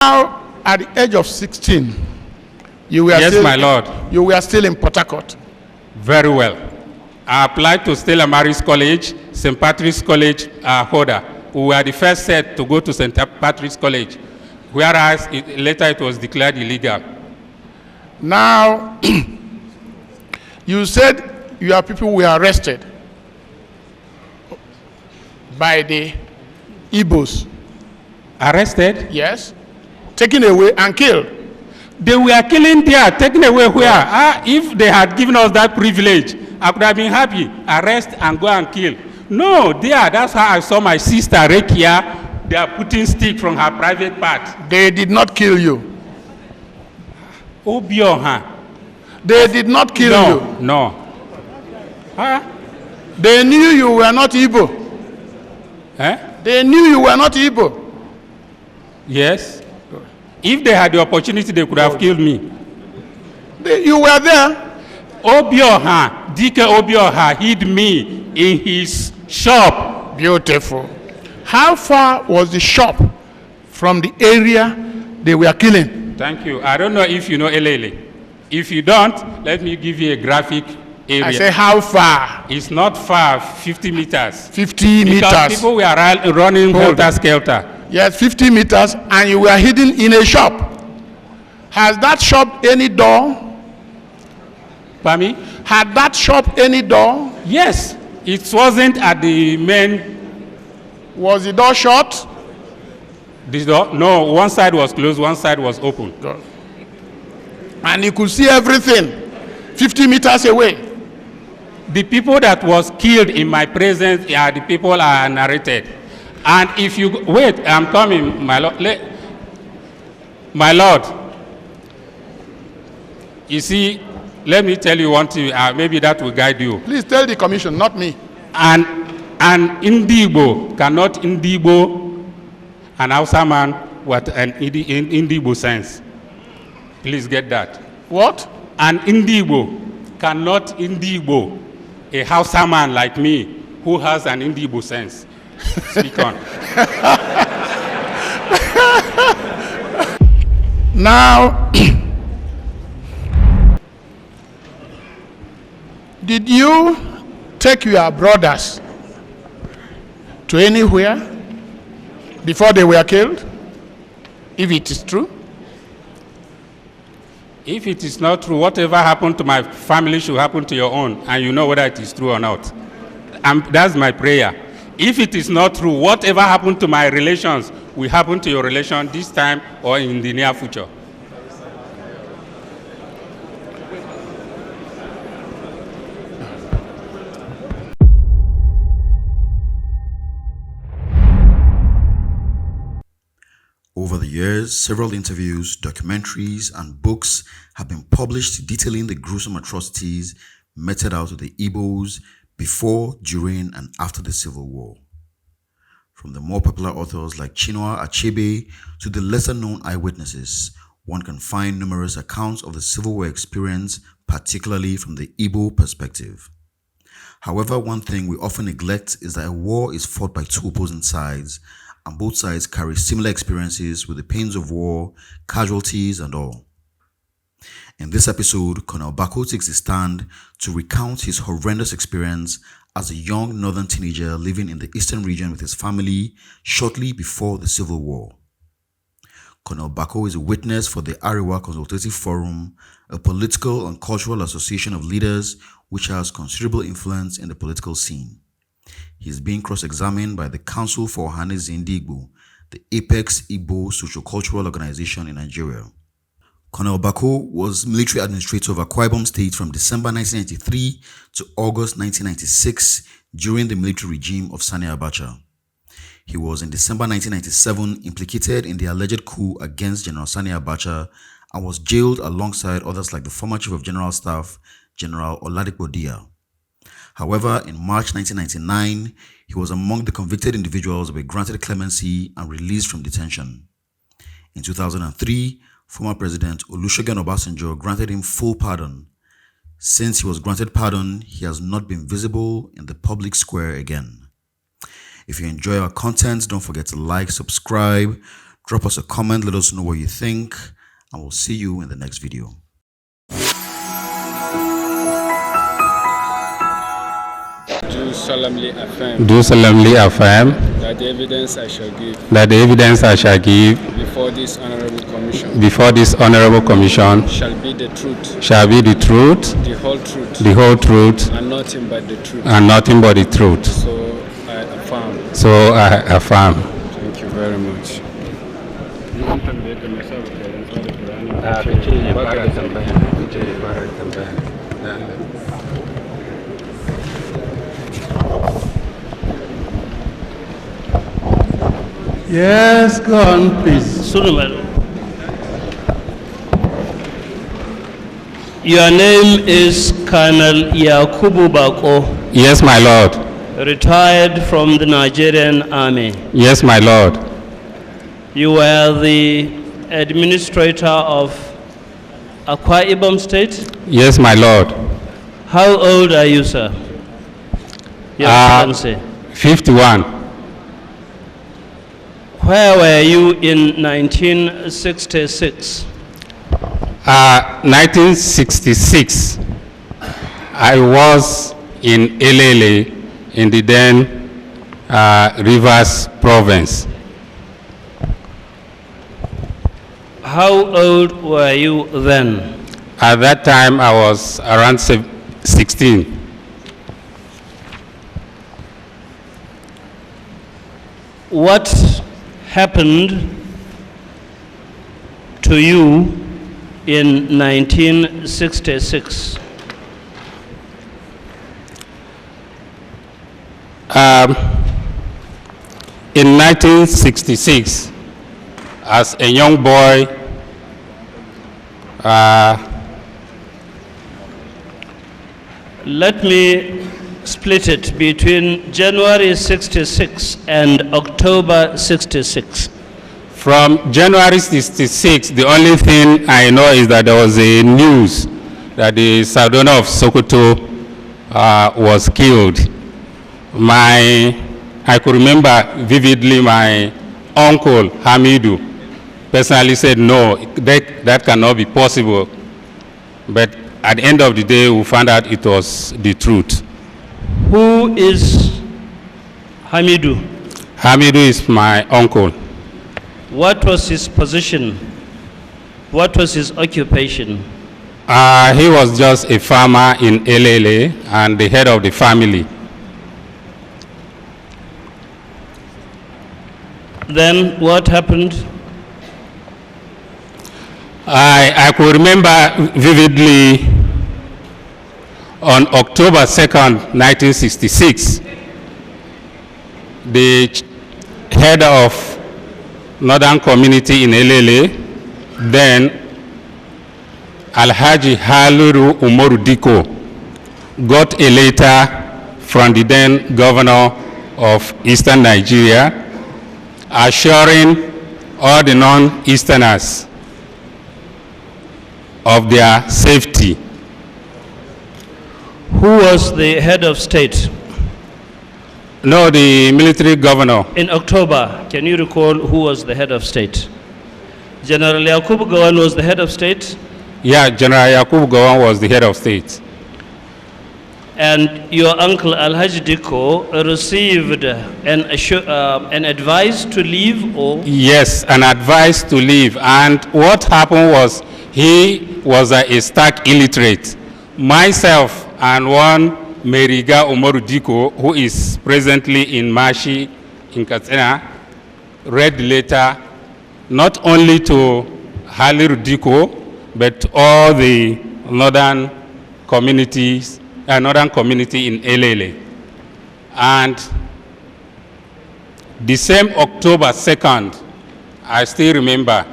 Now, at the age of 16, you were Yes, still, my lord. You were still in Port Harcourt. Very well. I applied to Stella Maris College, St. Patrick's College, Hoda. We were the first set to go to St. Patrick's College, whereas later it was declared illegal. Now, you said your people were arrested by the Igbos. Arrested? Yes. Taken away and killed. They were killing there, taken away where? If they had given us that privilege, I could have been happy. Arrest and go and kill. No, there, that's how I saw my sister Rekia. They are putting stick from her private part. They did not kill you. Obioha. They did not kill you. No. Huh? They knew you were not Igbo. Eh? They knew you were not Igbo. Yes. If they had the opportunity, they could have killed me. You were there. Obioha, DK Obioha hid me in his shop. Beautiful. How far was the shop from the area they were killing? Thank you. I don't know if you know Elele. If you don't, let me give you a graphic area. I say how far? It's not far, 50 meters. 50 because meters. People were running helter-skelter. Yes, 50 meters, and you were hidden in a shop. Has that shop any door? Pardon me? Had that shop any door? Yes. It wasn't at the main. Was the door shut? This door? No, one side was closed, one side was open. God. And you could see everything 50 meters away. The people that was killed in my presence are the people I narrated. And if you wait, I'm coming, my lord. My lord, you see, let me tell you one thing. Maybe that will guide you. Please tell the commission, not me. And Ndigbo cannot Ndigbo an Hausa man with an Ndigbo sense. Please get that. What? An Ndigbo cannot Ndigbo a Hausa man like me who has an Ndigbo sense. Speak on. Now, did you take your brothers to anywhere before they were killed? If it is true? If it is not true, whatever happened to my family should happen to your own, and you know whether it is true or not. That's my prayer. If it is not true, whatever happened to my relations will happen to your relation this time or in the near future. Over the years, several interviews, documentaries, and books have been published detailing the gruesome atrocities meted out to the Igbos before, during, and after the Civil War. From the more popular authors like Chinua Achebe to the lesser-known eyewitnesses, one can find numerous accounts of the Civil War experience, particularly from the Igbo perspective. However, one thing we often neglect is that a war is fought by two opposing sides, and both sides carry similar experiences with the pains of war, casualties, and all. In this episode, Colonel Bako takes a stand to recount his horrendous experience as a young northern teenager living in the eastern region with his family shortly before the Civil War. Colonel Bako is a witness for the Arewa Consultative Forum, a political and cultural association of leaders which has considerable influence in the political scene. He is being cross-examined by the Council for Ohaneze Ndigbo, the apex Igbo socio-cultural organization in Nigeria. Colonel Bako was military administrator of Akwa Ibom State from December 1993 to August 1996 during the military regime of Sani Abacha. He was in December 1997 implicated in the alleged coup against General Sani Abacha and was jailed alongside others like the former Chief of General Staff, General Oladipo Dia. However, in March 1999, he was among the convicted individuals who were granted clemency and released from detention. In 2003, former President Olusegun Obasanjo granted him full pardon. Since he was granted pardon, he has not been visible in the public square again. If you enjoy our content, don't forget to like, subscribe, Drop us a comment, let us know what you think, and we'll see you in the next video. Do solemnly affirm that the evidence I shall give before this honorable commission shall be the truth, the whole truth, and nothing but the truth. So I affirm. Thank you very much. Yes, go on, please. Your name is Colonel Yakubu Bako. Yes, my Lord. Retired from the Nigerian Army. Yes, my Lord. You were the administrator of Akwa Ibom State? Yes, my Lord. How old are you, sir? Your Excellency. 51. Where were you in 1966? 1966, I was in Elele in the then Rivers province. How old were you then? At that time, I was around 16. What happened to you in 1966? In 1966, as a young boy, let me split it between January 66 and October 66. From January 66, the only thing I know is that there was a news that the Sardona of Sokoto was killed. I could remember vividly my uncle, Hamidu, personally said, no, that cannot be possible. But at the end of the day, we found out it was the truth. Who is Hamidu? Hamidu is my uncle. What was his position? What was his occupation? He was just a farmer in Elele and the head of the family. Then what happened? I could remember vividly on October 2nd, 1966, the head of Northern Community in Elele, then Alhaji Haliru Umaru Diko, got a letter from the then governor of Eastern Nigeria assuring all the non-Easterners of their safety. Who was the head of state? No, the military governor. In October, can you recall who was the head of state? General Yakubu Gowon was the head of state? Yeah, General Yakubu Gowon was the head of state. And your uncle Alhaji Diko received an advice to leave, or? Yes, an advice to leave. And what happened was he was a stark illiterate. Myself and one Meriga Umaru Diko, who is presently in Mashi in Katsina, read the letter not only to Haliru Diko, but all the northern community in Elele. And the same October 2nd, I still remember,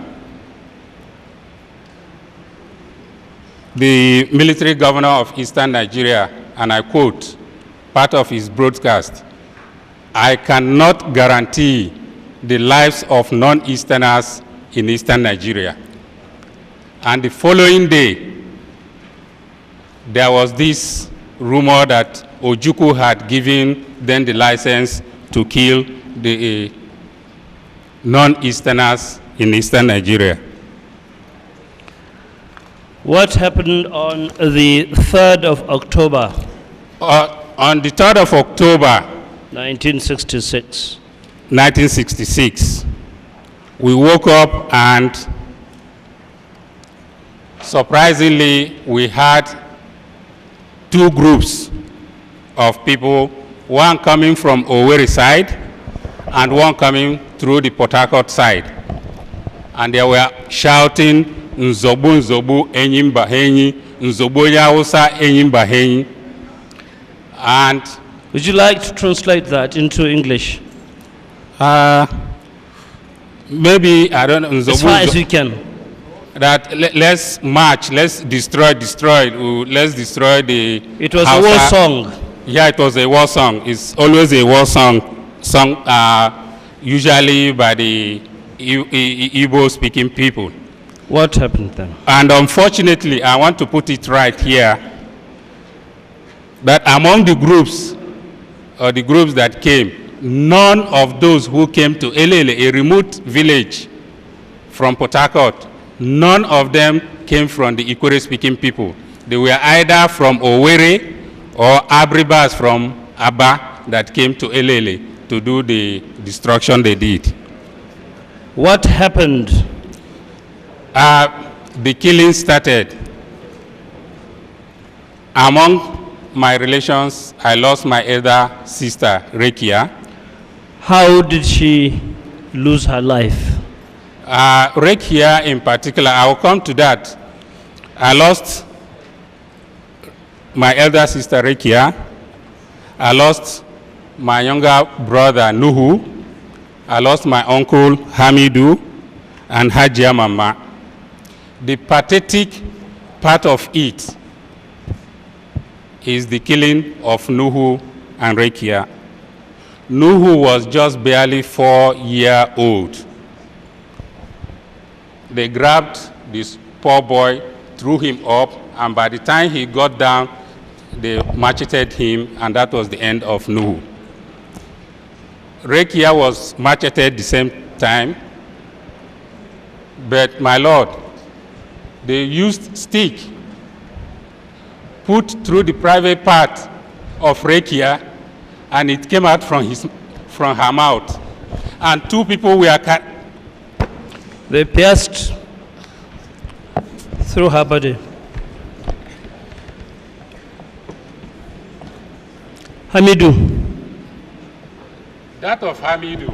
the military governor of Eastern Nigeria, and I quote part of his broadcast, "I cannot guarantee the lives of non-Easterners in Eastern Nigeria." And the following day, there was this rumor that Ojukwu had given them the license to kill the non-Easterners in eastern Nigeria. What happened on the 3rd of October? On the 3rd of October, 1966, we woke up and surprisingly we had two groups of people, one coming from Owerri side and one coming through the Port Harcourt side. And they were shouting, Nzobu, Nzobu, Enyimba Henyi, Nzobu Yausa, Enyimba Henyi. And would you like to translate that into English? Maybe, I don't know. Nzobu, as far as you can. That let's march, let's destroy, let's destroy the It was Hausa. A war song. Yeah, it was a war song. It's always a war song, sung usually by the Igbo-speaking people. What happened then? And unfortunately, I want to put it right here, that among the groups, or the groups that came, none of those who came to Elele, a remote village from Port Harcourt, none of them came from the Ikore-speaking people. They were either from Owerri or Abribas from Aba that came to Elele to do the destruction they did. What happened? The killing started. Among my relations, I lost my elder sister, Rekia. How did she lose her life? Rekia in particular, I will come to that. I lost my elder sister, Rekia. I lost my younger brother, Nuhu. I lost my uncle, Hamidu, and Hajia Mama. The pathetic part of it is the killing of Nuhu and Rekia. Nuhu was just barely 4-year-old. They grabbed this poor boy, threw him up, and by the time he got down, they macheted him, and that was the end of Nuhu. Rekia was macheted the same time, but my Lord, they used stick, put through the private part of Rekia, and it came out from her mouth. And two people were they pierced through her body. Hamidu. That of Hamidu,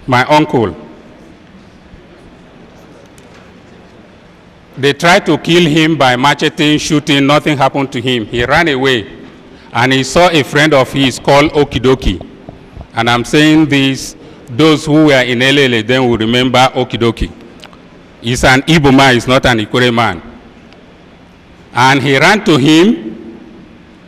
my uncle. They tried to kill him by macheting, shooting, nothing happened to him. He ran away, and he saw a friend of his called Okidoki. And I'm saying this, those who were in Elele then will remember Okidoki. He's an Igbo man, he's not an Ikore man. And he ran to him.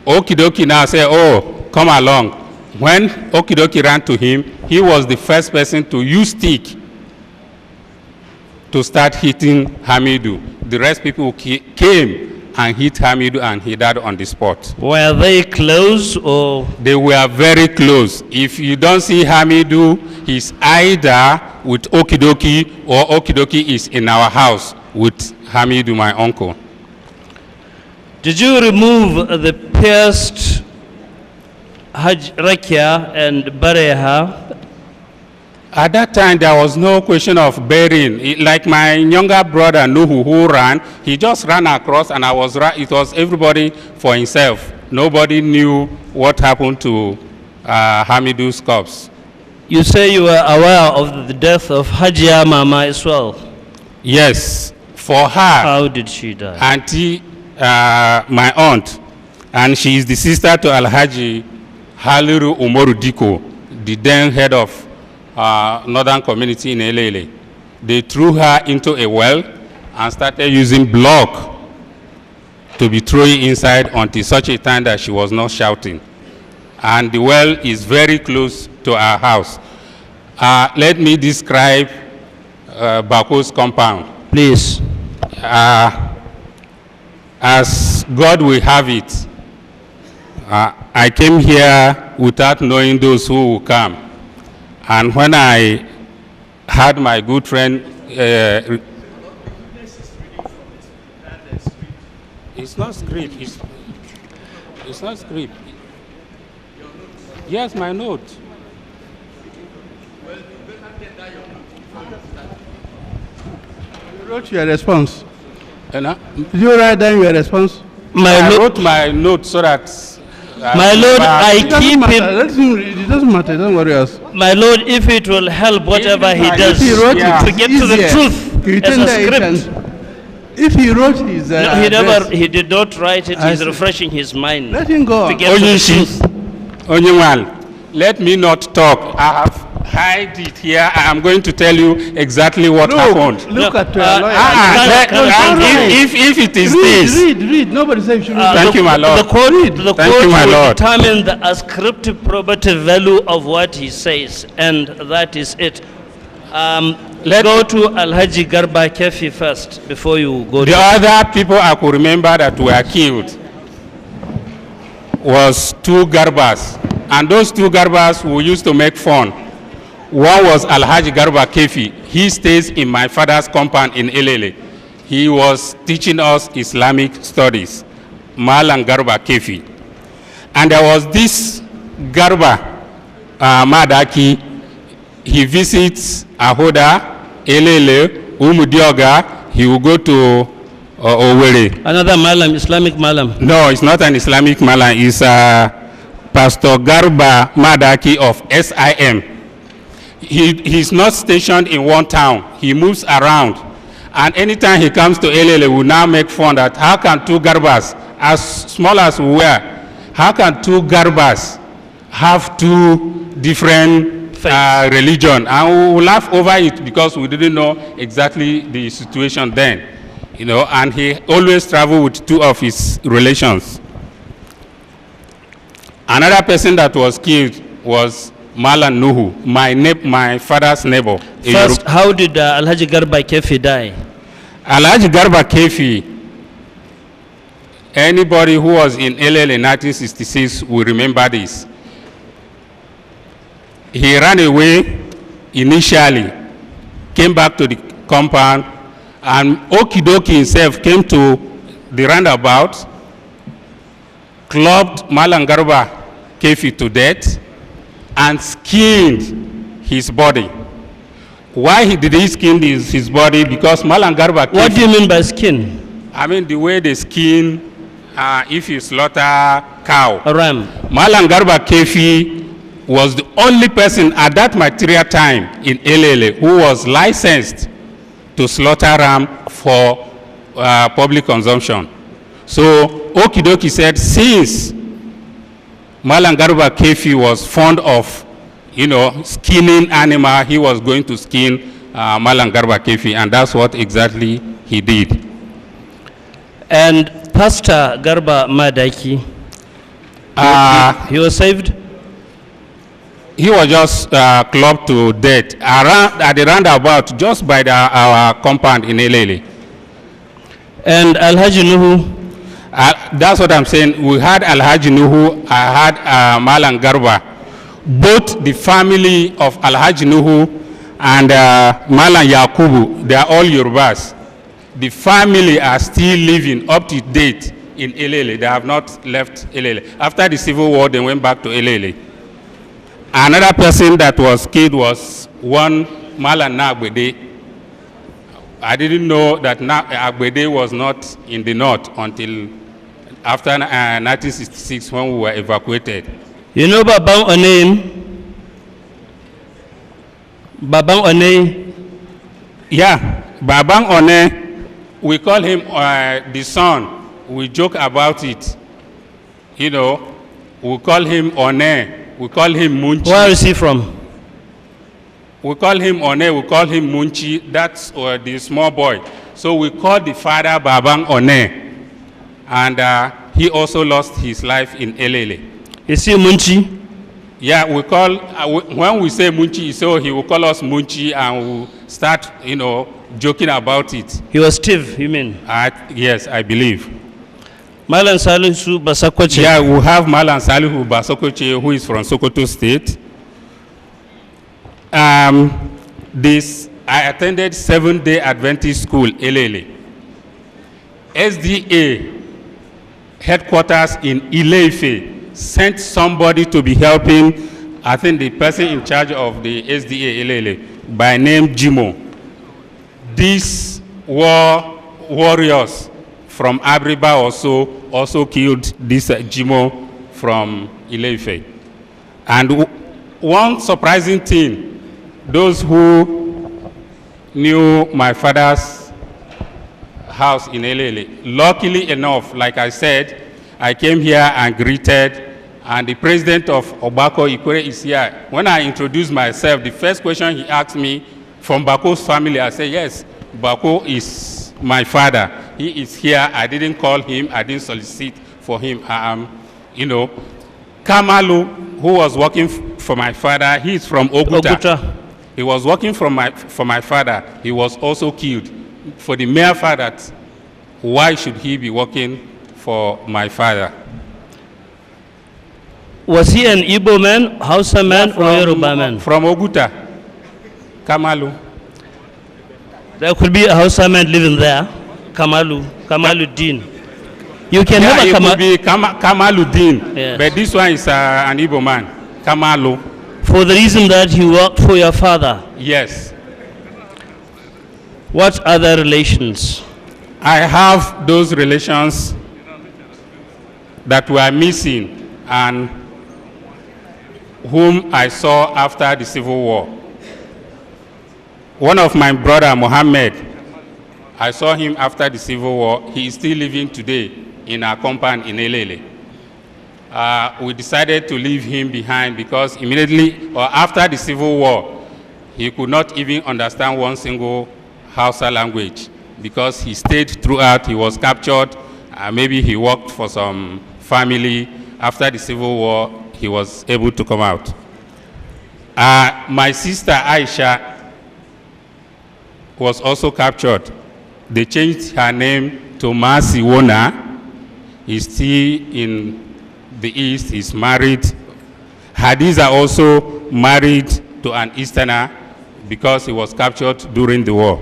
Okidoki now said, oh, come along. When Okidoki ran to him, he was the first person to use stick to start hitting Hamidu. The rest people came and hit Hamidu, and he died on the spot. Were they close or? They were very close. If you don't see Hamidu, he's either with Okidoki or Okidoki is in our house with Hamidu, my uncle. Did you remove the pierced Rekia and bury her? At that time, there was no question of burying. Like my younger brother, Nuhu, who ran, he just ran across, and it was everybody for himself. Nobody knew what happened to Hamidu's corpse. You say you were aware of the death of Hajia Mama as well? Yes. For her. How did she die? Auntie, my aunt, and she is the sister to Alhaji Haliru Umoru Diko, the then head of northern community in Elele. They threw her into a well and started using block to be thrown inside until such a time that she was not shouting. And the well is very close to our house. Let me describe Bako's compound. Please. As God will have it, I came here without knowing those who will come. And when I had my good friend it's not script. It's not script. Yes, my note. You wrote your response. Did you write down your response? I wrote my note so that. My lord, I keep him. It doesn't matter. Don't worry us. My lord, if it will help whatever he does he wrote to get to the truth as a script. If he wrote his no, he did not write it. He's refreshing his mind. Let him go. To get to the truth. Let me not talk. I have hide it here. I am going to tell you exactly what happened. Look at your lawyer. If it is this. Read. Nobody said you should read. Thank you, my lord. The court will determine the ascriptive probative value of what he says, and that is it. Let's go to Alhaji Garba Kefi first before you go. The other people I could remember that were killed was 2 Garbas. And those 2 Garbas who used to make fun. One was Alhaji Garba Kefi. He stays in my father's compound in Elele. He was teaching us Islamic studies. Malam Garba Kefi. And there was this Garba Madaki. He visits Ahoda, Elele, Umudioga. He will go to Owerri. Another Malam, Islamic Malam. No, it's not an Islamic Malam. It's Pastor Garba Madaki of SIM. He's not stationed in one town. He moves around. And anytime he comes to Elele, we now make fun that how can 2 Garbas, as small as we were, how can 2 Garbas have 2 different religion? And we will laugh over it because we didn't know exactly the situation then. You know, and he always traveled with 2 of his relations. Another person that was killed was Malam Nuhu, my father's neighbor. First, how did Alhaji Garba Kefi die? Alhaji Garba Kefi, anybody who was in LL in 1966 will remember this. He ran away initially, came back to the compound, and Okidoki himself came to the roundabout, clubbed Malam Garba Kefi to death, and skinned his body. Why did he skin his body? Because Malam Garba Kefi. What do you mean by skin? I mean the way they skin if you slaughter cow. A ram. Malam Garba Kefi was the only person at that material time in Elele who was licensed to slaughter ram for public consumption. So Okidoki said, since Malam Garba Kefi was fond of, skinning animal, he was going to skin Malam Garba Kefi, and that's what exactly he did. And Pastor Garba Madaki, he was saved? He was just clubbed to death at the roundabout just by our compound in Elele. And Alhaji Nuhu? That's what I'm saying. We had Alhaji Nuhu, I had Malam Garba. Both the family of Alhaji Nuhu and Malam Yakubu, they are all Yorubas. The family are still living up to date in Elele. They have not left Elele. After the Civil War, they went back to Elele. Another person that was killed was one Malam Nagbede. I didn't know that Agbede was not in the north until after 1966 when we were evacuated. You know Babang One? Babang One? Yeah, Babang One, we call him the son. We joke about it. We call him One. We call him Munchi. Where is he from? We call him One, we call him Munchi. That's the small boy. So we call the father Babang One. And he also lost his life in Elele. Is he Munchi? Yeah, we call, when we say Munchi, so he will call us Munchi and we'll start, joking about it. He was Steve, you mean? Yes, I believe. Malam Salihu Basakoche. Yeah, we have Malam Salihu Basakoche, who is from Sokoto State. This I attended Seventh-day Adventist School, Elele. SDA headquarters in Ile-Ife sent somebody to be helping, I think the person in charge of the SDA Elele, by name Jimo. These warriors from Abriba also killed this Jimo from Ile-Ife. And one surprising thing, those who knew my father's house in Elele, luckily enough, like I said, I came here and greeted, and the president of Bako is here. When I introduced myself, the first question he asked me, from Bako's family, I said, yes, Bako is my father. He is here. I didn't call him. I didn't solicit for him. Kamalu, who was working for my father, he is from Oguta. He was working for my father. He was also killed. For the mere fact that why should he be working for my father? Was he an Igbo man, Hausa man, or Yoruba man? From Oguta, Kamalu. There could be a Hausa man living there, Kamaluddin. You can have a could be Kamaluddin, yes. But this one is an Igbo man, Kamalu. For the reason that he worked for your father? Yes. What other relations? I have those relations that were missing and whom I saw after the Civil War. One of my brother, Mohammed, I saw him after the Civil War. He is still living today in our compound in Elele. We decided to leave him behind because immediately or after the Civil War, he could not even understand one single Hausa language because he stayed throughout. He was captured. Maybe he worked for some family. After the Civil War, he was able to come out. My sister Aisha was also captured. They changed her name to Masi Wona. He's still in the East. He's married. Hadiza also married to an Easterner because he was captured during the war.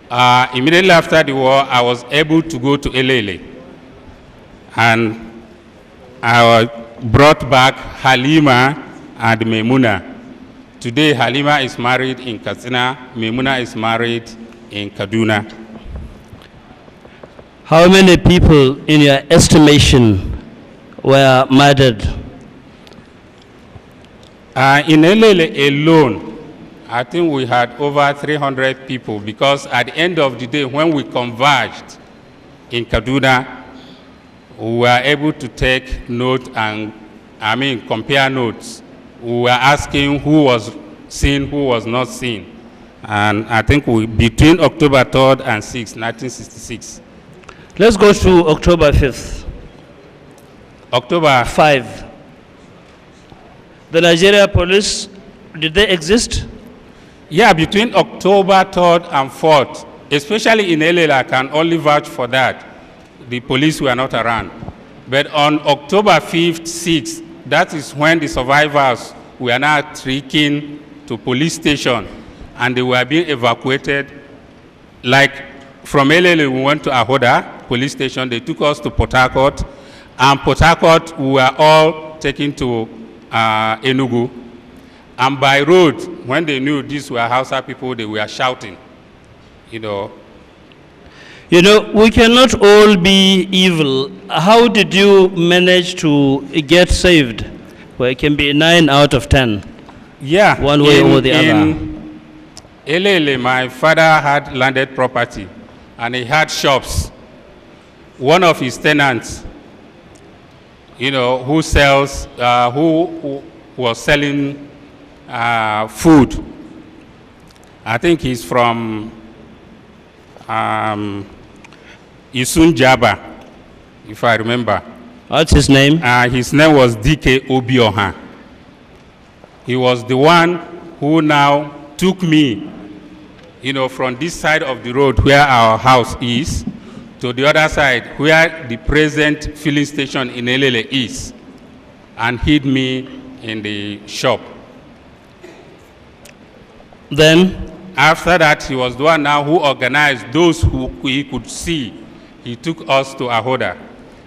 Immediately after the war, I was able to go to Elele. And I brought back Halima and Memuna. Today, Halima is married in Katsina, Memuna is married in Kaduna. How many people, in your estimation, were murdered? In Elele alone, I think we had over 300 people because at the end of the day, when we converged in Kaduna, we were able to take note and, compare notes. We were asking who was seen, who was not seen. And I think between October 3rd and 6th, 1966. Let's go to October 5th. October 5. The Nigeria police, did they exist? Yeah, between October 3rd and 4th, especially in LA, I can only vouch for that. The police were not around. But on October 5th, 6th, that is when the survivors were now trekking to police station and they were being evacuated. Like from Elele, we went to Ahoda police station. They took us to Port Harcourt. And Port Harcourt, we were all taken to Enugu. And by road, when they knew these were Hausa people, they were shouting, You know, we cannot all be evil. How did you manage to get saved? Well, it can be 9 out of 10. Yeah. One way or the other. In Elele, my father had landed property and he had shops. One of his tenants, who sells, who was selling food. I think he's from Isun Jaba, if I remember. What's his name? His name was D.K. Obioha. He was the one who now took me, from this side of the road where our house is, to the other side where the present filling station in Elele is, and hid me in the shop. Then? After that, he was the one now who organized those who he could see. He took us to Ahoda.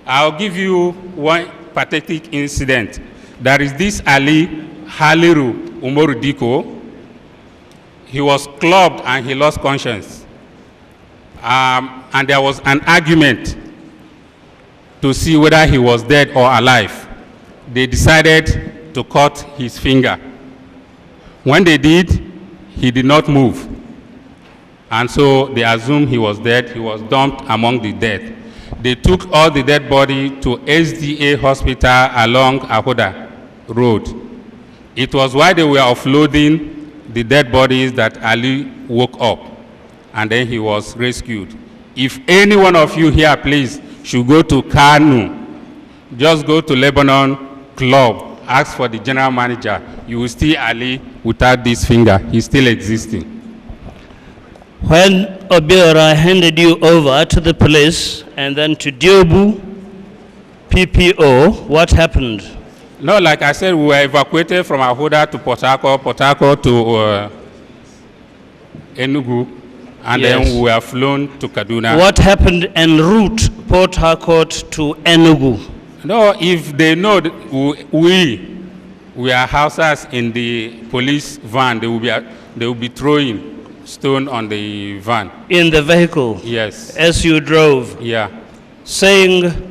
I'll give you one pathetic incident. There is this Ali Haliru Umorudiko. He was clubbed and he lost conscience. And there was an argument to see whether he was dead or alive. They decided to cut his finger. When they did, he did not move. And so they assumed he was dead. He was dumped among the dead. They took all the dead body to SDA hospital along Ahoda Road. It was while they were offloading the dead bodies that Ali woke up, and then he was rescued. If any one of you here, please, should go to Kanu, just go to Lebanon Club, ask for the general manager. You will see Ali without this finger. He's still existing. When Obiora handed you over to the police and then to Diobu, PPO, what happened? No, like I said, we were evacuated from Ahoda to Port Harcourt to Enugu, and Yes. then we were flown to Kaduna. What happened en route Port Harcourt to Enugu? No, if they know that we are Hausas in the police van, they will be throwing stone on the van. In the vehicle? Yes. As you drove? Yeah. Saying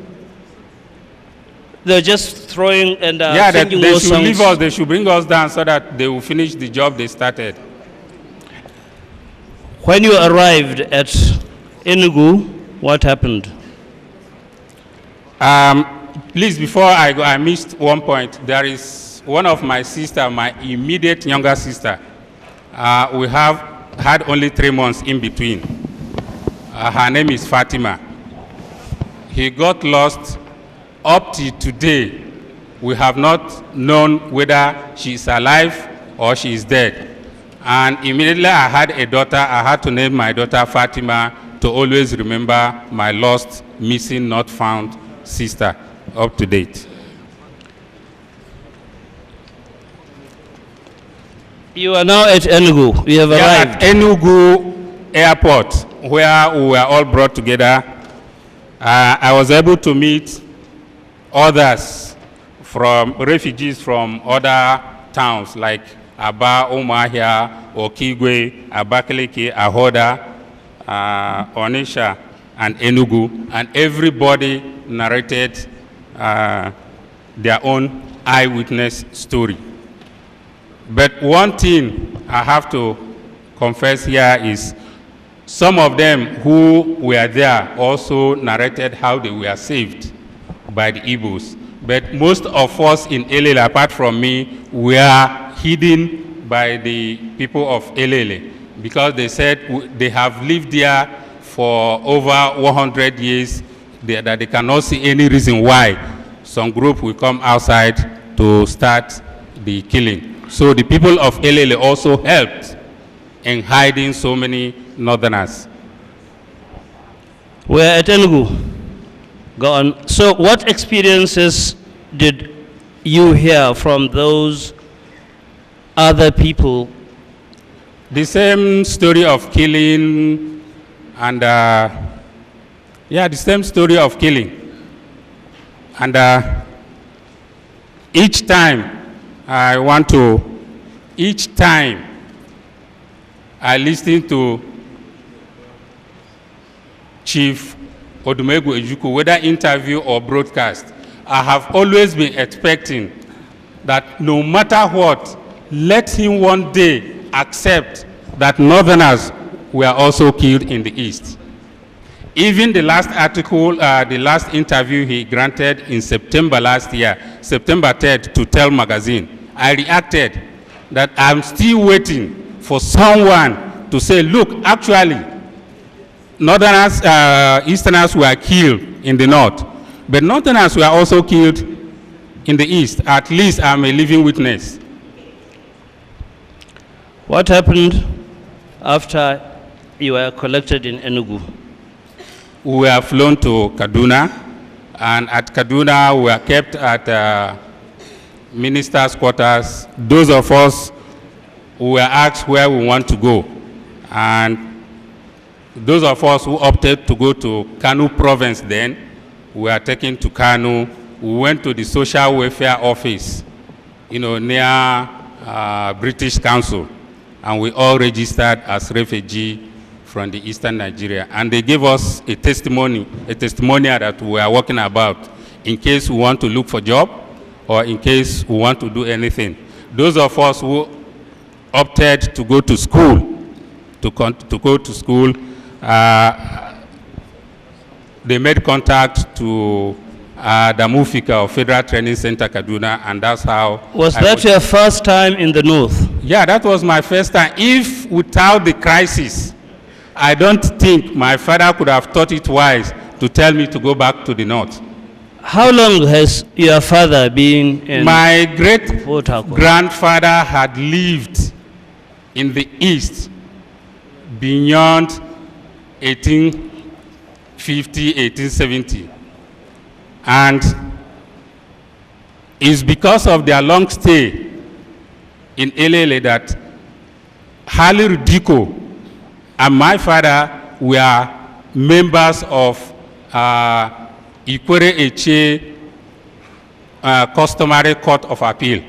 they're just throwing and Yeah, that singing they those should songs. leave us, they should bring us down so that they will finish the job they started. When you arrived at Enugu, what happened? Please, before I go, I missed one point. There is one of my sister, my immediate younger sister. We have had only 3 months in between. Her name is Fatima. He got lost. Up to today, we have not known whether she is alive or she is dead. And immediately I had a daughter. I had to name my daughter Fatima to always remember my lost, missing, not found sister up to date. You are now at Enugu. You have arrived. At Enugu Airport, where we were all brought together. I was able to meet others from refugees from other towns like Aba, Umuahia, Okigwe, Abakaliki, Ahoda, Onitsha, and Enugu, and everybody narrated their own eyewitness story. But one thing I have to confess here is some of them who were there also narrated how they were saved by the Igbos. But most of us in Elele, apart from me, were hidden by the people of Elele because they said they have lived there for over 100 years, that they cannot see any reason why some group will come outside to start the killing. So the people of Elele also helped in hiding so many northerners. We're at Enugu. Go on. So what experiences did you hear from those other people? The same story of killing and, the same story of killing. And each time I listen to Chief Odumegu Ejukwu, whether interview or broadcast, I have always been expecting that no matter what, let him one day accept that northerners were also killed in the East. Even the last article, the last interview he granted in September last year, September 3rd, to Tell magazine, I reacted that I'm still waiting for someone to say, look, actually, northerners, Easterners were killed in the north, but northerners were also killed in the East. At least I'm a living witness. What happened after you were collected in Enugu? We were flown to Kaduna, and at Kaduna we were kept at minister's quarters. Those of us we were asked where we want to go. And those of us who opted to go to Kano province then, we were taken to Kano. We went to the social welfare office, near British Council, and we all registered as refugees from the eastern Nigeria. And they gave us a testimonial that we are working about in case we want to look for a job or in case we want to do anything. Those of us who opted to go to school, they made contact to the Mufika or Federal Training Center, Kaduna, and that's how. Was that your first time in the north? Yeah, that was my first time. If without the crisis, I don't think my father could have thought it wise to tell me to go back to the north. How long has your father been in? My great-grandfather had lived in the east beyond 1850, 1870. And it's because of their long stay in Elele that Haliru Diko and my father were members of Ikwere Eche Customary Court of Appeal.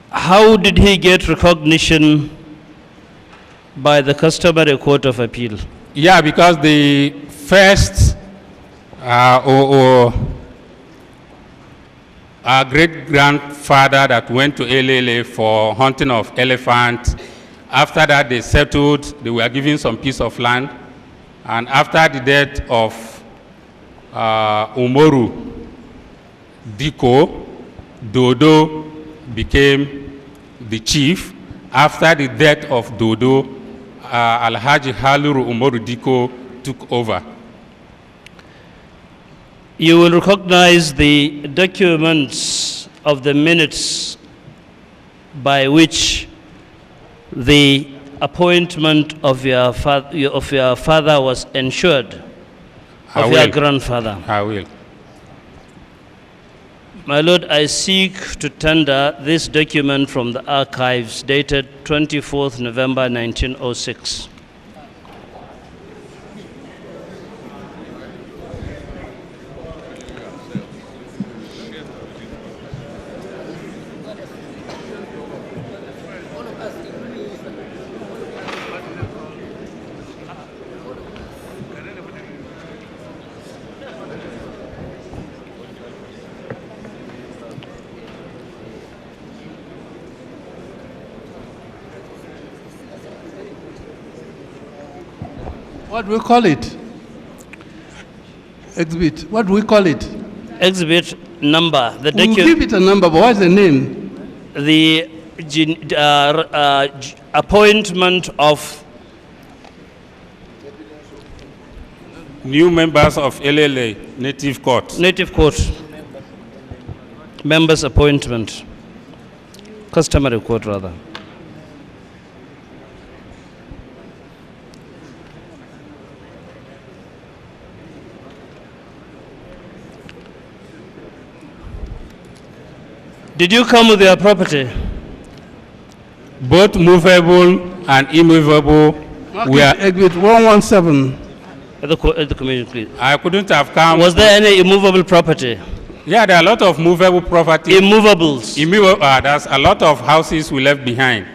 How did he get recognition by the Customary Court of Appeal? Yeah, because the first our great-grandfather that went to Elele for hunting of elephant, after that they settled, they were given some piece of land, and after the death of Umoru Diko, Dodo became the chief. After the death of Dodo, Alhaji Haliru Umoru Diko took over. You will recognize the documents of the minutes by which the appointment of your father was ensured, of your grandfather. I will. My Lord, I seek to tender this document from the archives dated 24th November 1906. What do we call it? Exhibit. What do we call it? Exhibit number. We'll give it a number, but what's the name? The appointment of new members of LLA, Native Court. Native Court. Members appointment. Customary court, rather. Did you come with your property? Both movable and immovable. We are exhibit 117. At the community, please. I couldn't have come. Was there any immovable property? Yeah, there are a lot of movable property. Immovables. There's a lot of houses we left behind.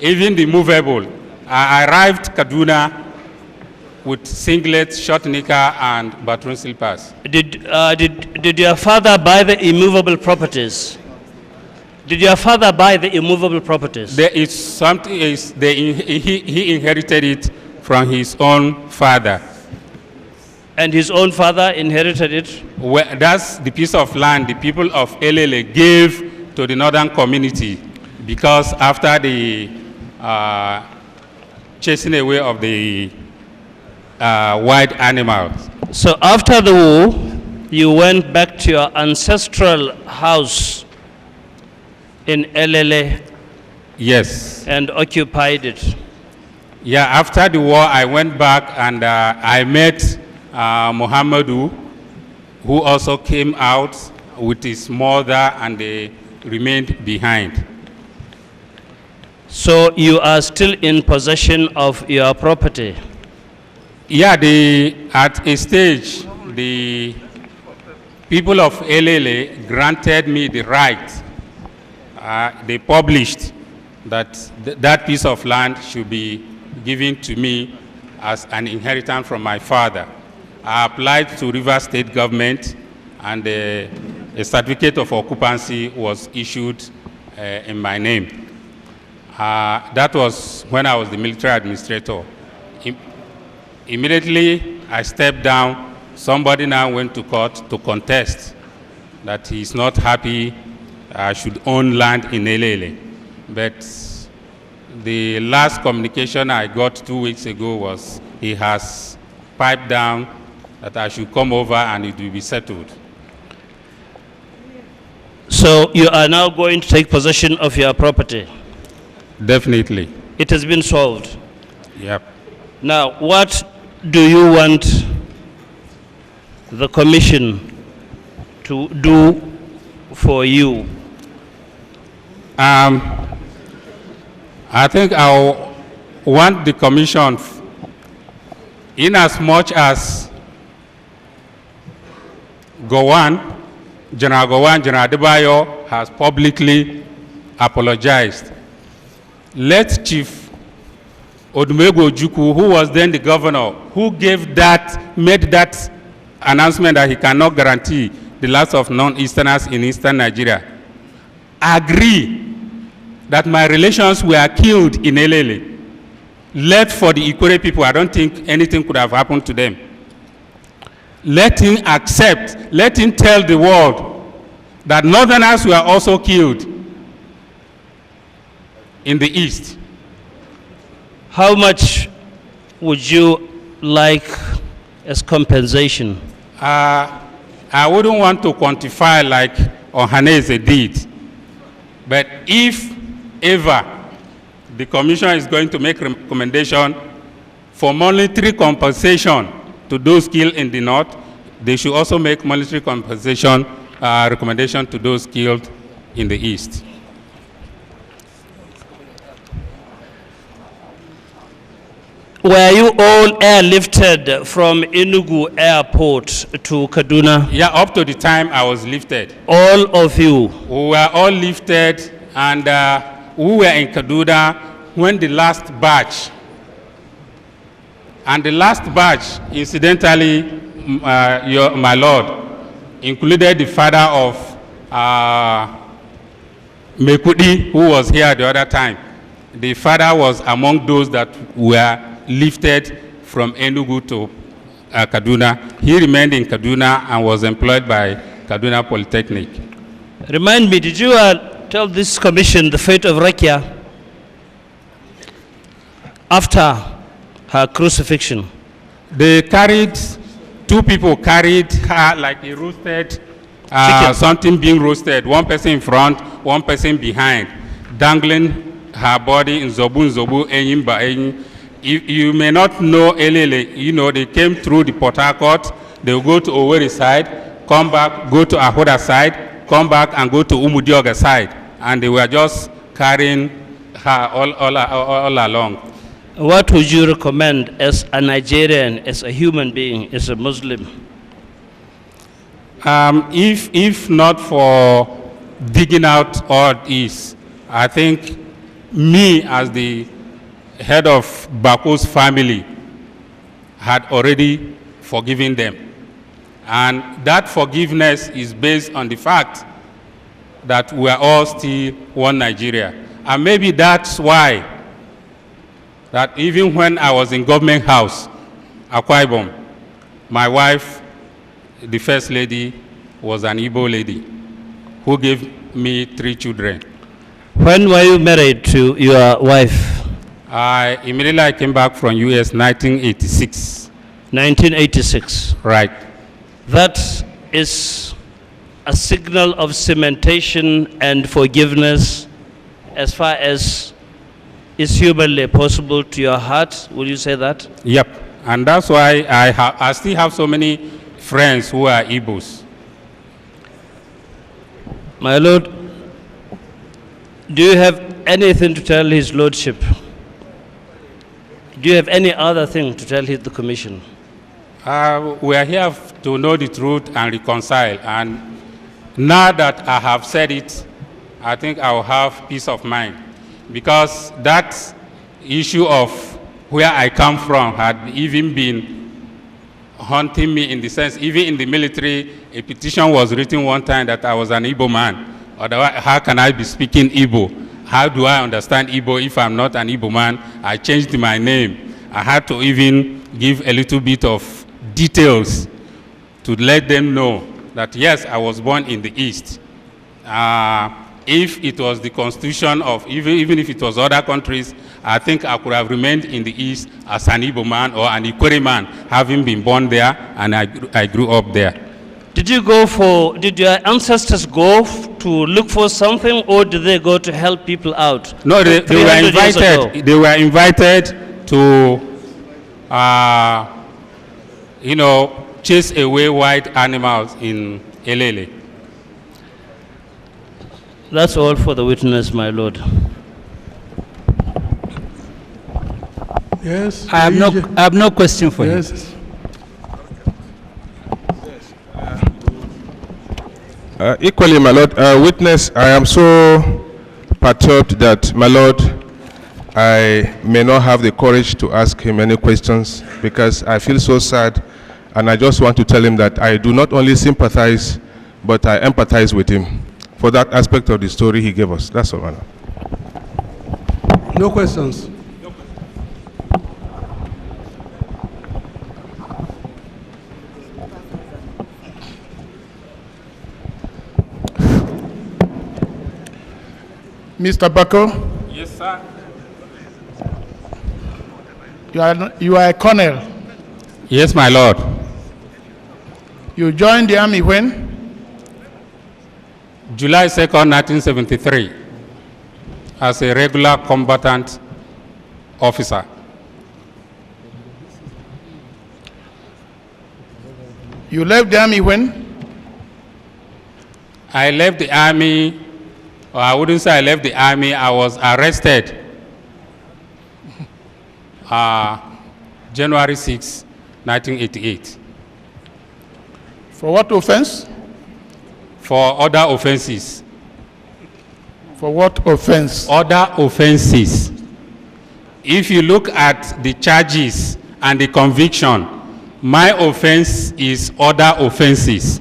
Even the movable. I arrived Kaduna with singlets, short knicker, and bathroom slippers. Did your father buy the immovable properties? Did your father buy the immovable properties? There is something, he inherited it from his own father. And his own father inherited it? Well, that's the piece of land the people of Elele gave to the northern community because after the chasing away of the wild animals. So after the war, you went back to your ancestral house in Elele? Yes. And occupied it? Yeah, after the war, I went back and I met Muhammadu, who also came out. with his mother, and they remained behind. So you are still in possession of your property? Yeah, at a stage, the people of Elele granted me the right. They published that that piece of land should be given to me as an inheritance from my father. I applied to River State government, and a certificate of occupancy was issued in my name. That was when I was the military administrator. Immediately, I stepped down. Somebody now went to court to contest that he's not happy I should own land in Elele. But the last communication I got 2 weeks ago was he has piped down that I should come over and it will be settled. So you are now going to take possession of your property? Definitely. It has been solved? Yep. Now, what do you want the commission to do for you? I think I want the commission, in as much as General Adebayo has publicly apologized. Let Chief Odumegwu Ojukwu, who was then the governor, who made that announcement that he cannot guarantee the loss of non-Easterners in Eastern Nigeria, agree that my relations were killed in Elele. Left for the Ikore people, I don't think anything could have happened to them. Let him accept, let him tell the world that Northerners were also killed in the East. How much would you like as compensation? I wouldn't want to quantify like Ohaneze did, but if ever the commission is going to make recommendation for monetary compensation to those killed in the North, they should also make monetary compensation recommendation to those killed in the East. Were you all airlifted from Enugu Airport to Kaduna? Yeah, up to the time I was lifted. All of you? We were all lifted, and we were in Kaduna when the last batch, and the last batch, incidentally, my Lord, included the father of Mekudi, who was here the other time. The father was among those that were lifted from Enugu to Kaduna. He remained in Kaduna and was employed by Kaduna Polytechnic. Remind me, did you tell this commission the fate of Rakia after her crucifixion? They carried, two people carried her like a roasted, something being roasted, one person in front, one person behind, dangling her body in Zobu, Enyimba, Enyi. You may not know Elele, you know, they came through the Port Harcourt, they will go to Owerri side, come back, go to Ahoda side, come back and go to Umudioga side. And they were just carrying her all along. What would you recommend as a Nigerian, as a human being, as a Muslim? If not for digging out all this, I think me as the head of Bako's family had already forgiven them. And that forgiveness is based on the fact that we are all still one Nigeria. And maybe that's why that even when I was in government house, Akwa Ibom, my wife, the first lady, was an Igbo lady who gave me 3 children. When were you married to your wife? Immediately I came back from US 1986. 1986. Right. That is a signal of cementation and forgiveness as far as is humanly possible to your heart. Will you say that? Yep. And that's why I still have so many friends who are Igbos. My Lord, do you have anything to tell His Lordship? Do you have any other thing to tell the Commission? We are here to know the truth and reconcile. And now that I have said it, I think I will have peace of mind. Because that issue of where I come from had even been haunting me, in the sense, even in the military, a petition was written one time that I was an Igbo man. Otherwise, how can I be speaking Igbo? How do I understand Igbo if I'm not an Igbo man? I changed my name. I had to even give a little bit of details to let them know that, yes, I was born in the East. If it was the constitution of, even if it was other countries, I think I could have remained in the East as an Igbo man or an Ikwere man, having been born there, and I grew up there. Did your ancestors go to look for something, or did they go to help people out? No, they were invited. They were invited to, chase away wild animals in Elele. That's all for the witness, my Lord. Yes. I have no question for you. Equally, my Lord, witness, I am so perturbed that, my Lord, I may not have the courage to ask him any questions, because I feel so sad, and I just want to tell him that I do not only sympathize, but I empathize with him for that aspect of the story he gave us. That's all, my Lord. No questions. Mr. Bako? Yes, sir. You are a colonel. Yes, my Lord. You joined the army when? July 2nd, 1973, as a regular combatant officer. You left the army when? I left the army, or I wouldn't say I left the army, I was arrested January 6, 1988. For what offense? For other offenses. For what offense? Other offenses. If you look at the charges and the conviction, my offense is other offenses.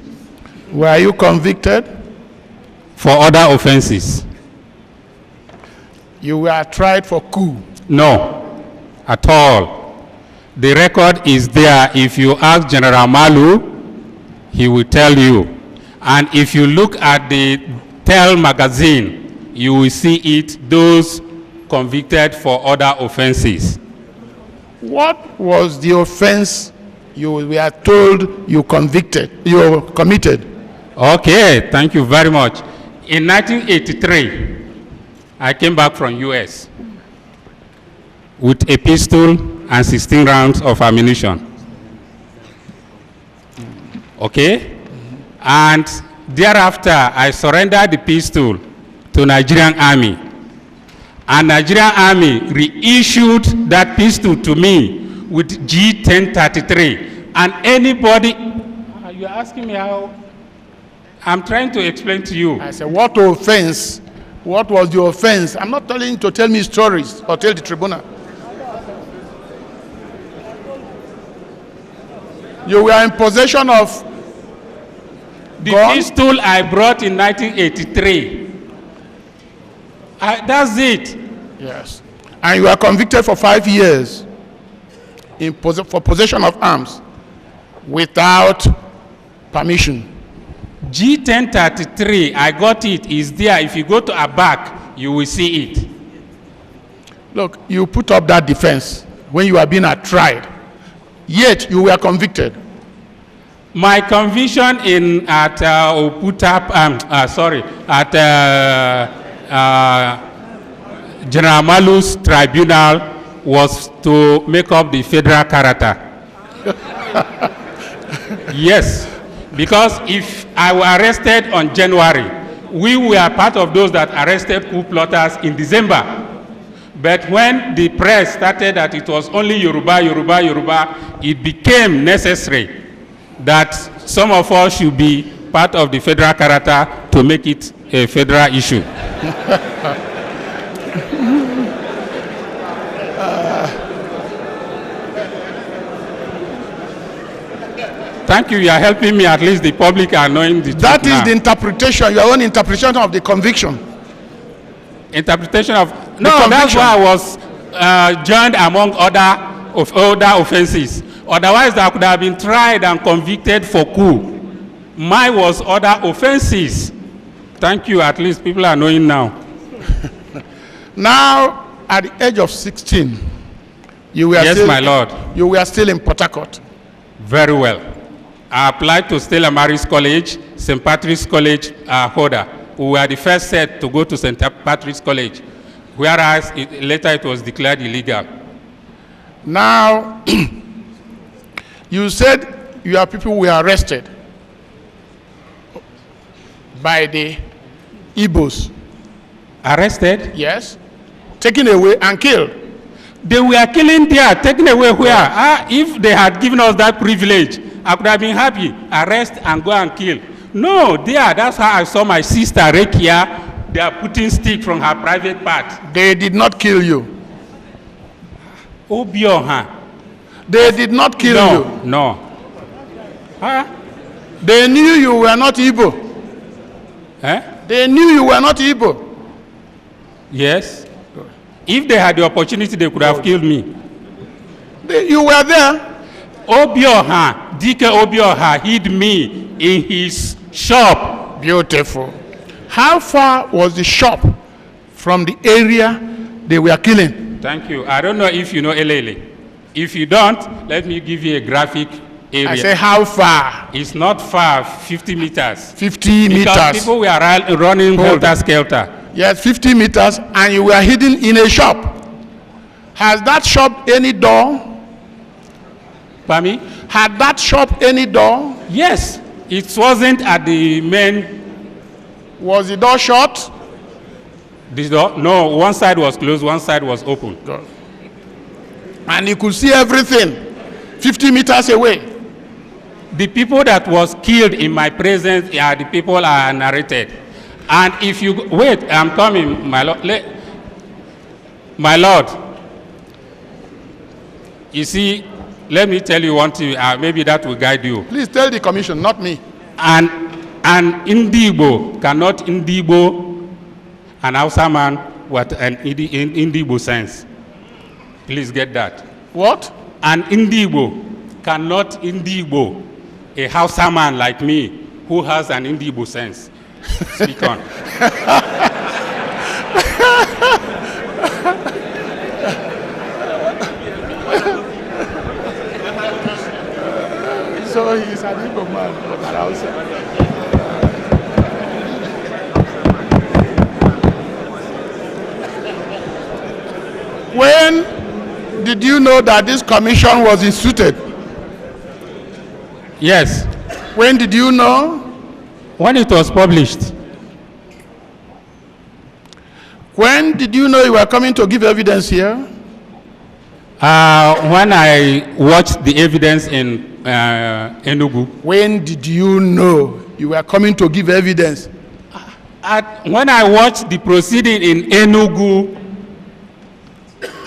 Were you convicted? For other offenses. You were tried for coup? No, at all. The record is there. If you ask General Malu, he will tell you. And if you look at the TEL magazine, you will see it, those convicted for other offenses. What was the offense you were told you committed? Okay, thank you very much. In 1983, I came back from US with a pistol and 16 rounds of ammunition. Okay? And thereafter, I surrendered the pistol to Nigerian Army. And Nigerian Army reissued that pistol to me with G1033. And anybody, you're asking me how? I'm trying to explain to you. I said, what offense? What was the offense? I'm not telling you to tell me stories or tell the tribunal. You were in possession of the pistol I brought in 1983. That's it. Yes. And you were convicted for 5 years for possession of arms without permission. G1033, I got it, is there. If you go to a back, you will see it. Look, you put up that defense when you are being tried, yet you were convicted. My conviction at General Malu's tribunal was to make up the federal character. Yes, because if I were arrested on January, we were part of those that arrested coup plotters in December. But when the press started that it was only Yoruba, Yoruba, Yoruba, it became necessary that some of us should be part of the federal character to make it a federal issue. Thank you. You are helping me. At least the public are knowing the truth. That is the interpretation, your own interpretation of the conviction. Interpretation of no. That's why I was joined among other offenses. Otherwise, I could have been tried and convicted for coup. Mine was other offenses. Thank you. At least people are knowing now. Now, at the age of 16, you were yes, still, my lord. You were still in Port Harcourt. Very well. I applied to Stella Maris College, St. Patrick's College, Hoda. We were the first set to go to St. Patrick's College, whereas later it was declared illegal. Now, you said your people were arrested by the Igbos. Arrested? Yes. Taken away and killed. They were killing there, taken away where? If they had given us that privilege, I could have been happy. Arrest and go and kill. No, there, that's how I saw my sister Rekia. They are putting stick from her private part. They did not kill you. Obioha. They did not kill you. No. They knew you were not Igbo. Eh? They knew you were not Igbo. Yes. If they had the opportunity, they could have killed me. You were there. Obioha, Dike Obioha hid me in his shop. Beautiful. How far was the shop from the area they were killing? Thank you. I don't know if you know Elele. If you don't, let me give you a graphic area. I say how far? It's not far, 50 meters. 50 meters. Because people were running helter-skelter. Yes, 50 meters, and you were hidden in a shop. Has that shop any door? Pardon me? Had that shop any door? Yes. It wasn't at the main. Was the door shut? This door? No, one side was closed, one side was open. God. And you could see everything 50 meters away. The people that was killed in my presence are the people I narrated. And if you wait, I'm coming, my lord. My lord, you see, let me tell you one thing. Maybe that will guide you. Please tell the commission, not me. And Ndigbo cannot Ndigbo an Hausa man with an Ndigbo sense. Please get that. What? An Ndigbo cannot Ndigbo a Hausa man like me who has an Ndigbo sense. Speak on. So he's an Igbo man, but an Hausa. When did you know that this commission was instituted? Yes. When did you know? When it was published. When did you know you were coming to give evidence here? When I watched the evidence in Enugu. When did you know you were coming to give evidence? When I watched the proceeding in Enugu,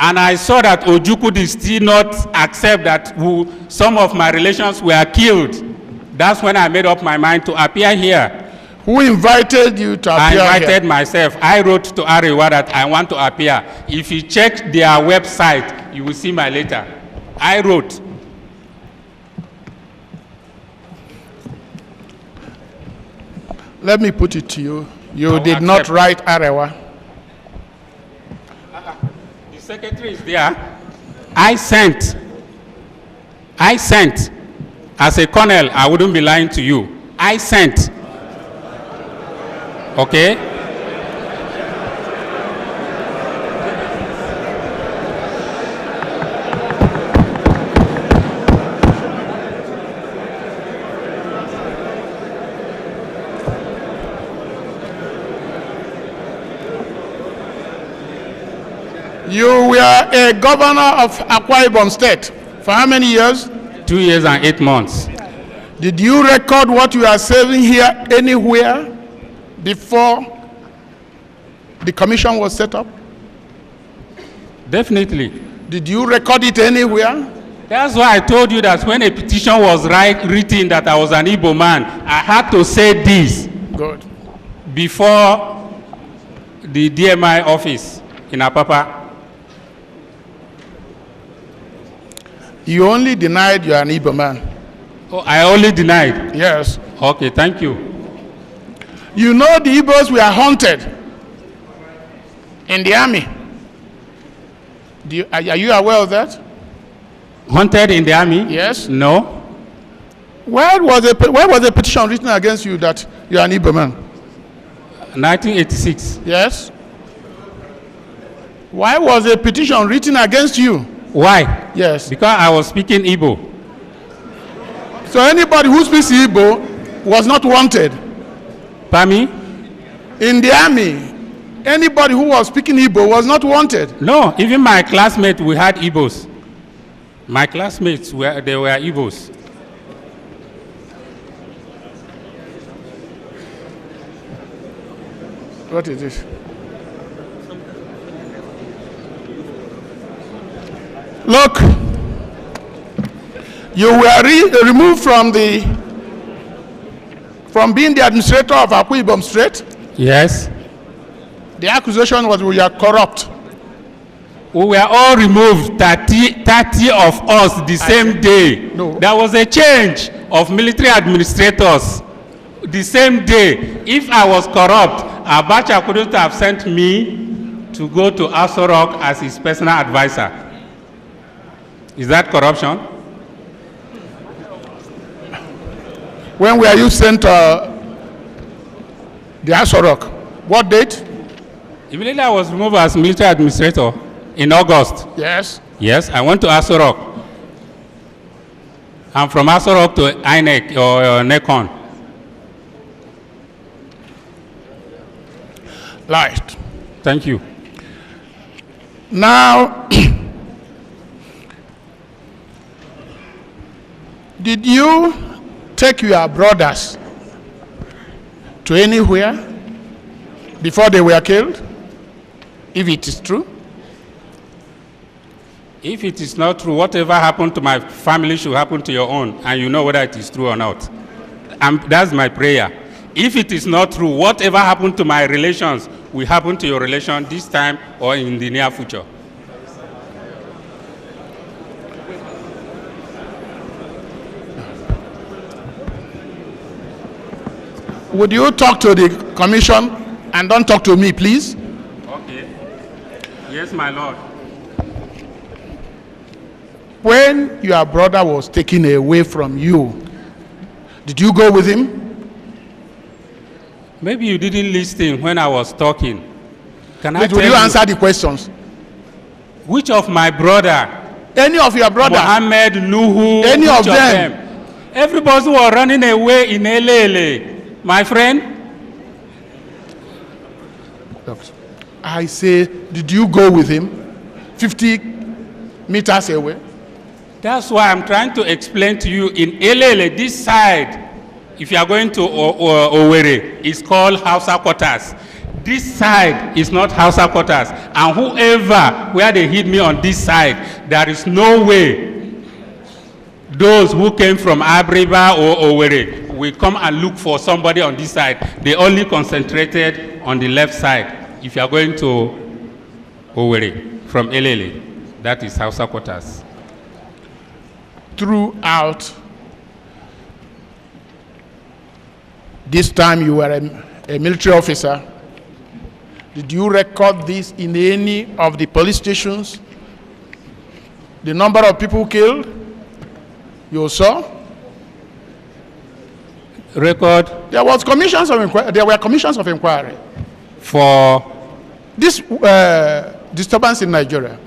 and I saw that Ojukwu did still not accept that some of my relations were killed. That's when I made up my mind to appear here. Who invited you to appear here? I invited myself. I wrote to Arewa that I want to appear. If you check their website, you will see my letter. I wrote. Let me put it to you. You did not write Arewa. The secretary is there. I sent. As a colonel, I wouldn't be lying to you. I sent. Okay? You were a governor of Akwa Ibom State for how many years? 2 years and 8 months. Did you record what you are saying here anywhere before the commission was set up? Definitely. Did you record it anywhere? That's why I told you that when a petition was written that I was an Igbo man, I had to say this. Good. Before the DMI office in Apapa. You only denied you are an Igbo man. Oh, I only denied? Yes. Okay, thank you. You know the Igbos were hunted in the army. Are you aware of that? Hunted in the army? Yes. No. Where was a petition written against you that you are an Igbo man? 1986. Yes. Why was a petition written against you? Why? Yes. Because I was speaking Igbo. So anybody who speaks Igbo was not wanted? Pardon me? In the army, anybody who was speaking Igbo was not wanted? No, even my classmates, we had Igbos. My classmates, they were Igbos. What is this? Look, you were removed from being the administrator of Akwa Ibom State. Yes. The accusation was we are corrupt. We were all removed, 30 of us the same day. No. There was a change of military administrators the same day. If I was corrupt, Abacha couldn't have sent me to go to Aso Rock as his personal advisor. Is that corruption? When were you sent the Aso Rock? What date? Immediately I was removed as military administrator in August. Yes. Yes, I went to Aso Rock. I'm from Aso Rock to INEC or NECON. Right. Thank you. Now, did you take your brothers to anywhere before they were killed? If it is true? If it is not true, whatever happened to my family should happen to your own, and you know whether it is true or not. That's my prayer. If it is not true, whatever happened to my relations will happen to your relation this time or in the near future. Would you talk to the commission and don't talk to me, please? Okay. Yes, my lord. When your brother was taken away from you, did you go with him? Maybe you didn't listen when I was talking. Can I tell Will you answer the questions? Which of my brother? Any of your brother? Mohammed, Nuhu, any of them? Everybody was running away in Elele, my friend. I say, did you go with him 50 meters away? That's why I'm trying to explain to you in Elele, this side, if you are going to Owerri, it's called Hausa quarters. This side is not Hausa quarters. And whoever, where they hit me on this side, there is no way those who came from Abriba or Owerri will come and look for somebody on this side. They only concentrated on the left side. If you are going to Owerri from Elele, that is Hausa quarters. Throughout this time you were a military officer, did you record this in any of the police stations? The number of people killed? You saw? Record? There were commissions of inquiry. For? This disturbance in Nigeria.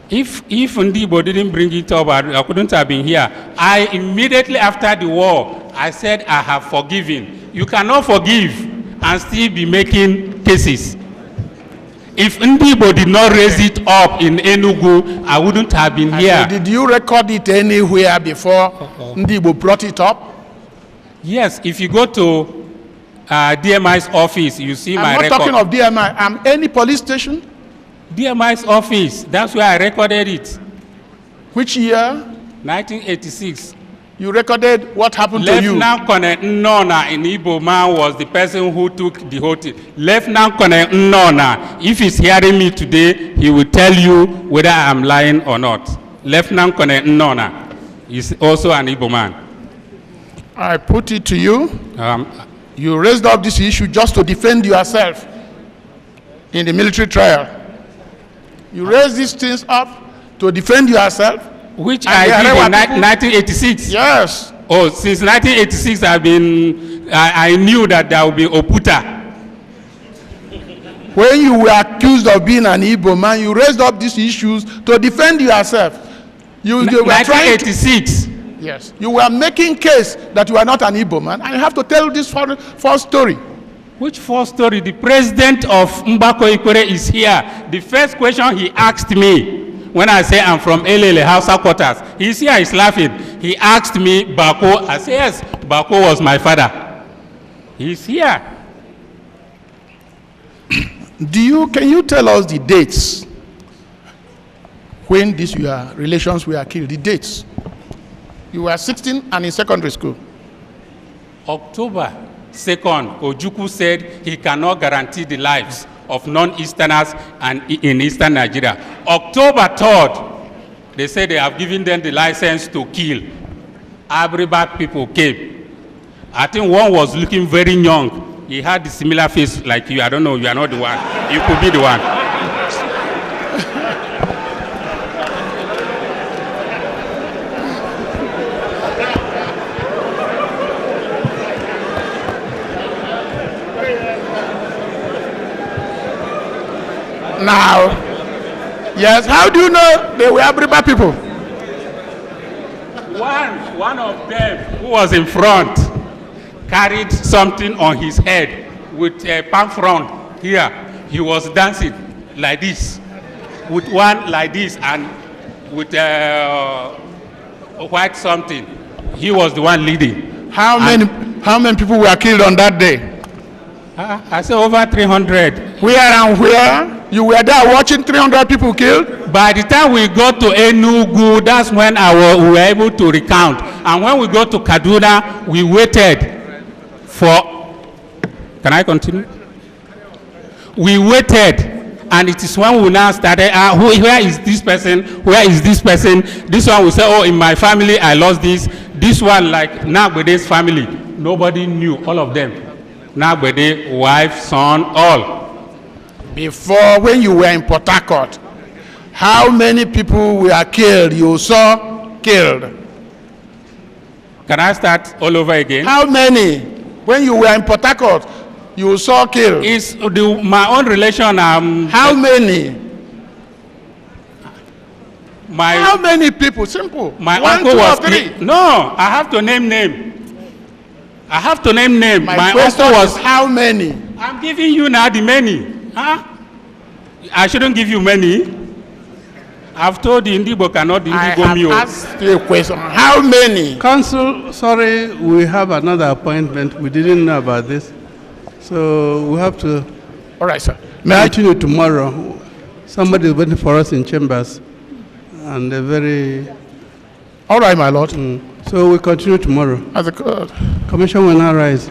If Ndigbo didn't bring it up, I couldn't have been here. I immediately after the war, I said I have forgiven. You cannot forgive and still be making cases. If Ndigbo did not raise it up in Enugu, I wouldn't have been here. Did you record it anywhere before Ndigbo brought it up? Yes, if you go to DMI's office, you see my record. I'm not talking of DMI. Any police station? DMI's office, that's where I recorded it. Which year? 1986. You recorded what happened to you? Lieutenant Colonel Nnona in Igbo man was the person who took the whole thing. Lieutenant Colonel Nnona, if he's hearing me today, he will tell you whether I'm lying or not. Lieutenant Colonel Nnona is also an Igbo man. I put it to you. You raised up this issue just to defend yourself in the military trial. You raised these things up to defend yourself. Which I did in 1986. Yes. Oh, since 1986, I knew that there would be Oputa. When you were accused of being an Igbo man, you raised up these issues to defend yourself. You were 1986. Yes. You were making case that you are not an Igbo man. I have to tell this false story. Which false story? The president of Bako is here. The first question he asked me, when I say I'm from Elele House Quarters, he's here, he's laughing. He asked me, Bako. I say, yes, Bako was my father. He's here. Can you tell us the dates when these your relations were killed? The dates. You were 16 and in secondary school. October 2nd, Ojukwu said he cannot guarantee the lives of non-Easterners and in Eastern Nigeria. October 3rd, they said they have given them the license to kill. Abribat people came. I think one was looking very young. He had a similar face like you. I don't know, you are not the one. You could be the one. Now, yes, how do you know they were Abriba people? One of them who was in front carried something on his head with a palm front here. He was dancing like this, with one like this and with a white something. He was the one leading. How many people were killed on that day? I said over 300. Where and where? You were there watching 300 people killed? By the time we got to Enugu, that's when we were able to recount. And when we got to Kaduna, we waited for... Can I continue? We waited, and it is when we now started, where is this person? Where is this person? This one will say, oh, in my family, I lost this. This one, like Nagbede's family, nobody knew, all of them. Nagbede, wife, son, all. Before, when you were in Port Harcourt, how many people were killed, you saw killed? Can I start all over again? How many? When you were in Port Harcourt, you saw killed? It's my own relation. How many? How many people? Simple. My One, uncle two, was or three. No, I have to name name. I have to name name. My question was how many? I'm giving you now the many. Huh? I shouldn't give you many. I've told the Ndigbo cannot Ndigbo me. I have asked you a question. How many? Council, sorry, we have another appointment. We didn't know about this. So we have to... All right, sir. Continue tomorrow. Somebody is waiting for us in chambers. And they're very... All right, my lord. So we continue tomorrow. As a Commission will now rise.